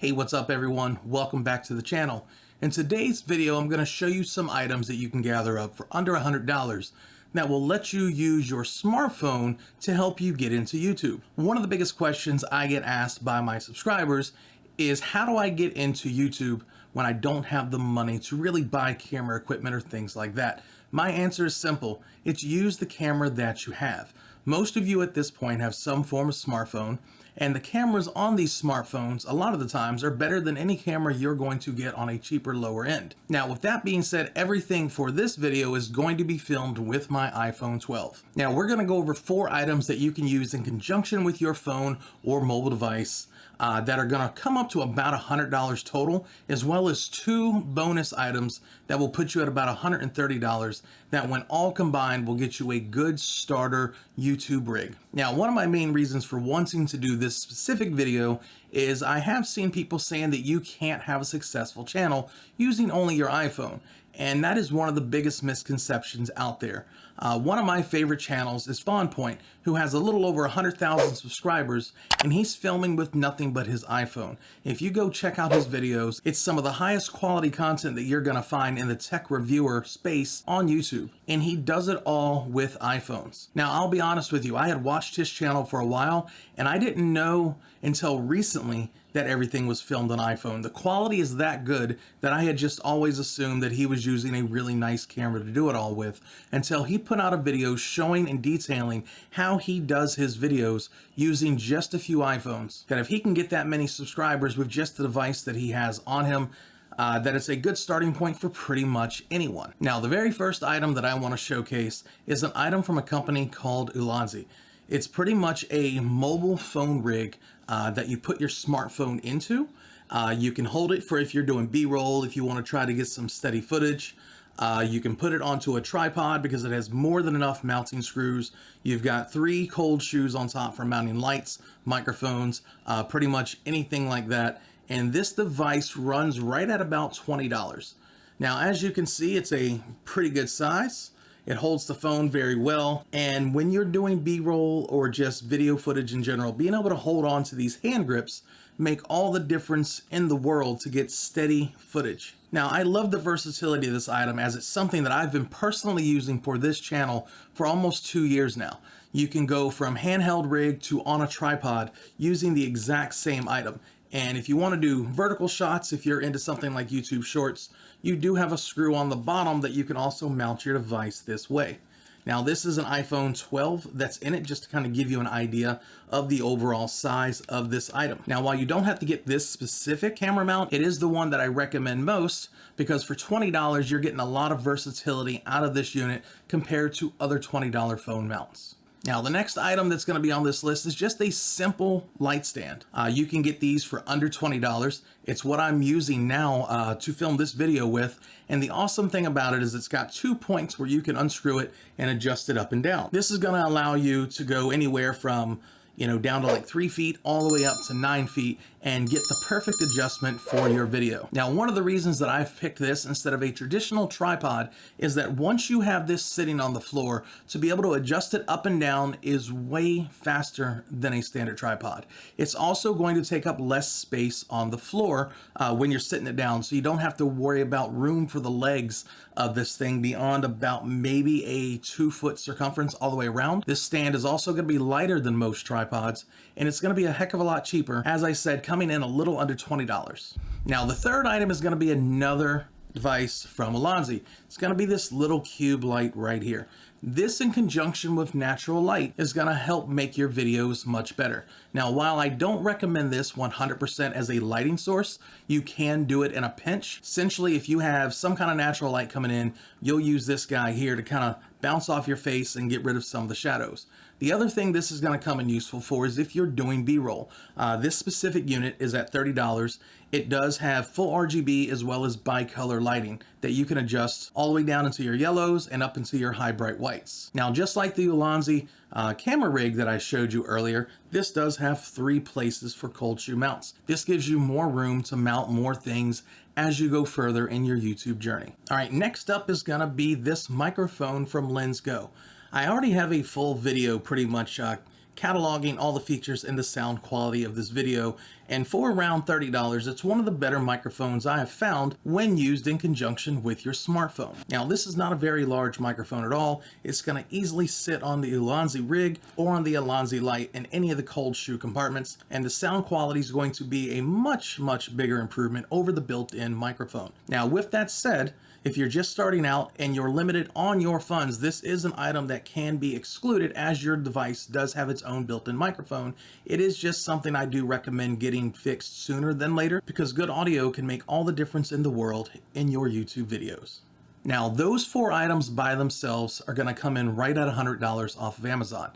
Hey, what's up everyone? Welcome back to the channel. In today's video, I'm going to show you some items that you can gather up for under $100 that will let you use your smartphone to help you get into YouTube. One of the biggest questions I get asked by my subscribers is how do I get into YouTube when I don't have the money to really buy camera equipment or things like that? My answer is simple. It's use the camera that you have. Most of you at this point have some form of smartphone, and the cameras on these smartphones a lot of the times are better than any camera you're going to get on a cheaper lower end. Now with that being said, everything for this video is going to be filmed with my iPhone 12. Now we're going to go over 4 items that you can use in conjunction with your phone or mobile device that are going to come up to about $100 total, as well as 2 bonus items that will put you at about $130 that when all combined will get you a good starter YouTube rig. Now, one of my main reasons for wanting to do this specific video is I have seen people saying that you can't have a successful channel using only your iPhone. And that is one of the biggest misconceptions out there. One of my favorite channels is Fawn Point, who has a little over 100,000 subscribers, and he's filming with nothing but his iPhone. If you go check out his videos, it's some of the highest quality content that you're gonna find in the tech reviewer space on YouTube. And he does it all with iPhones. Now, I'll be honest with you, I had watched his channel for a while, and I didn't know until recently that everything was filmed on iPhone. The quality is that good that I had just always assumed that he was using a really nice camera to do it all with, until he put out a video showing and detailing how he does his videos using just a few iPhones. That if he can get that many subscribers with just the device that he has on him, that it's a good starting point for pretty much anyone. Now, the very first item that I want to showcase is an item from a company called Lensgo. It's pretty much a mobile phone rig that you put your smartphone into. You can hold it for if you're doing B-roll, if you want to try to get some steady footage. You can put it onto a tripod because it has more than enough mounting screws. You've got 3 cold shoes on top for mounting lights, microphones, pretty much anything like that. And this device runs right at about $20. Now, as you can see, it's a pretty good size. It holds the phone very well, and when you're doing B-roll or just video footage in general, being able to hold on to these hand grips make all the difference in the world to get steady footage. Now, I love the versatility of this item as it's something that I've been personally using for this channel for almost 2 years now. You can go from handheld rig to on a tripod using the exact same item. And if you want to do vertical shots, if you're into something like YouTube Shorts, you do have a screw on the bottom that you can also mount your device this way. Now, this is an iPhone 12 that's in it, just to kind of give you an idea of the overall size of this item. Now, while you don't have to get this specific camera mount, it is the one that I recommend most because for $20, you're getting a lot of versatility out of this unit compared to other $20 phone mounts. Now, the next item that's going to be on this list is just a simple light stand. You can get these for under $20. It's what I'm using now to film this video with. And the awesome thing about it is it's got 2 points where you can unscrew it and adjust it up and down. This is going to allow you to go anywhere from down to like 3 feet all the way up to 9 feet and get the perfect adjustment for your video. Now, one of the reasons that I've picked this instead of a traditional tripod is that once you have this sitting on the floor, to be able to adjust it up and down is way faster than a standard tripod. It's also going to take up less space on the floor when you're sitting it down, so you don't have to worry about room for the legs of this thing beyond about maybe a 2-foot circumference all the way around. This stand is also going to be lighter than most tripods, and it's going to be a heck of a lot cheaper. As I said, coming in a little under $20. Now, the third item is going to be another device from Lensgo. It's going to be this little cube light right here. This, in conjunction with natural light, is going to help make your videos much better. Now, while I don't recommend this 100% as a lighting source, you can do it in a pinch. Essentially, if you have some kind of natural light coming in, you'll use this guy here to kind of bounce off your face and get rid of some of the shadows. The other thing this is going to come in useful for is if you're doing B-roll. This specific unit is at $30. It does have full RGB as well as bicolor lighting that you can adjust all the way down into your yellows and up into your high bright whites. Now, just like the Lensgo camera rig that I showed you earlier, this does have 3 places for cold shoe mounts. This gives you more room to mount more things as you go further in your YouTube journey. All right, next up is going to be this microphone from Lensgo. I already have a full video pretty much cataloging all the features and the sound quality of this video. And for around $30, it's one of the better microphones I have found when used in conjunction with your smartphone. Now, this is not a very large microphone at all. It's going to easily sit on the Lensgo rig or on the Lensgo Lite in any of the cold shoe compartments, and the sound quality is going to be a much bigger improvement over the built-in microphone. Now, with that said, if you're just starting out and you're limited on your funds, this is an item that can be excluded as your device does have its own built-in microphone. It is just something I do recommend getting fixed sooner than later, because good audio can make all the difference in the world in your YouTube videos. Now, those 4 items by themselves are going to come in right at $100 off of Amazon.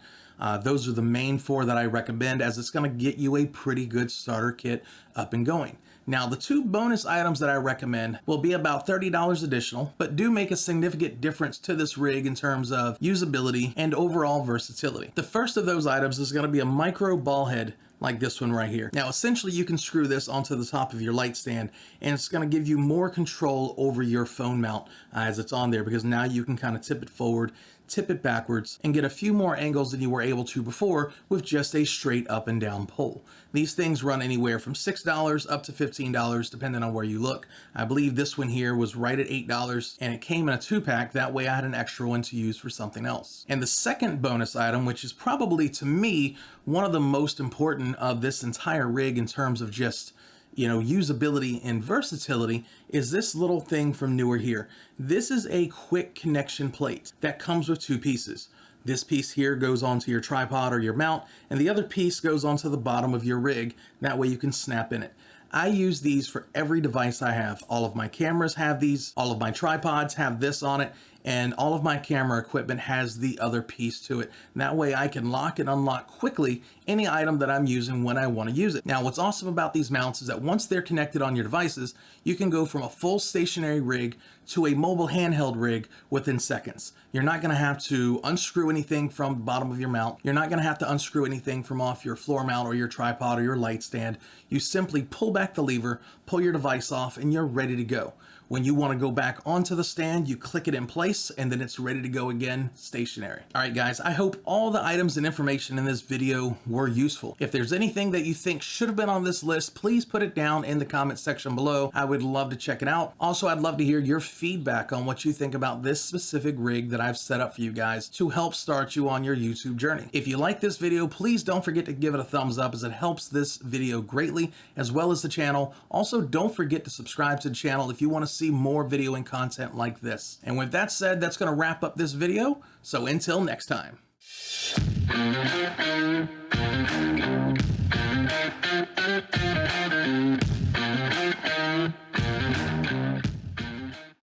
Those are the main 4 that I recommend, as it's going to get you a pretty good starter kit up and going. Now, the 2 bonus items that I recommend will be about $30 additional, but do make a significant difference to this rig in terms of usability and overall versatility. The first of those items is going to be a micro ball head like this one right here. Now, essentially, you can screw this onto the top of your light stand, and it's going to give you more control over your phone mount as it's on there, because now you can kind of tip it forward, tip it backwards, and get a few more angles than you were able to before with just a straight up and down pole. These things run anywhere from $6 up to $15 depending on where you look. I believe this one here was right at $8, and it came in a 2-pack. That way I had an extra one to use for something else. And the second bonus item, which is probably to me one of the most important of this entire rig in terms of just, you know, usability and versatility, is this little thing from Newer here. This is a quick connection plate that comes with 2 pieces. This piece here goes onto your tripod or your mount, and the other piece goes onto the bottom of your rig. That way you can snap in it. I use these for every device I have. All of my cameras have these, all of my tripods have this on it, and all of my camera equipment has the other piece to it. And that way I can lock and unlock quickly any item that I'm using when I want to use it. Now, what's awesome about these mounts is that once they're connected on your devices, you can go from a full stationary rig to a mobile handheld rig within seconds. You're not going to have to unscrew anything from the bottom of your mount. You're not going to have to unscrew anything from off your floor mount or your tripod or your light stand. You simply pull back the lever, pull your device off, and you're ready to go. When you want to go back onto the stand, you click it in place, and then it's ready to go again, stationary. All right, guys, I hope all the items and information in this video were useful. If there's anything that you think should have been on this list, please put it down in the comment section below. I would love to check it out. Also, I'd love to hear your feedback on what you think about this specific rig that I've set up for you guys to help start you on your YouTube journey. If you like this video, please don't forget to give it a thumbs up, as it helps this video greatly, as well as the channel. Also, don't forget to subscribe to the channel if you want to see more video and content like this. And with that said, that's going to wrap up this video. So until next time.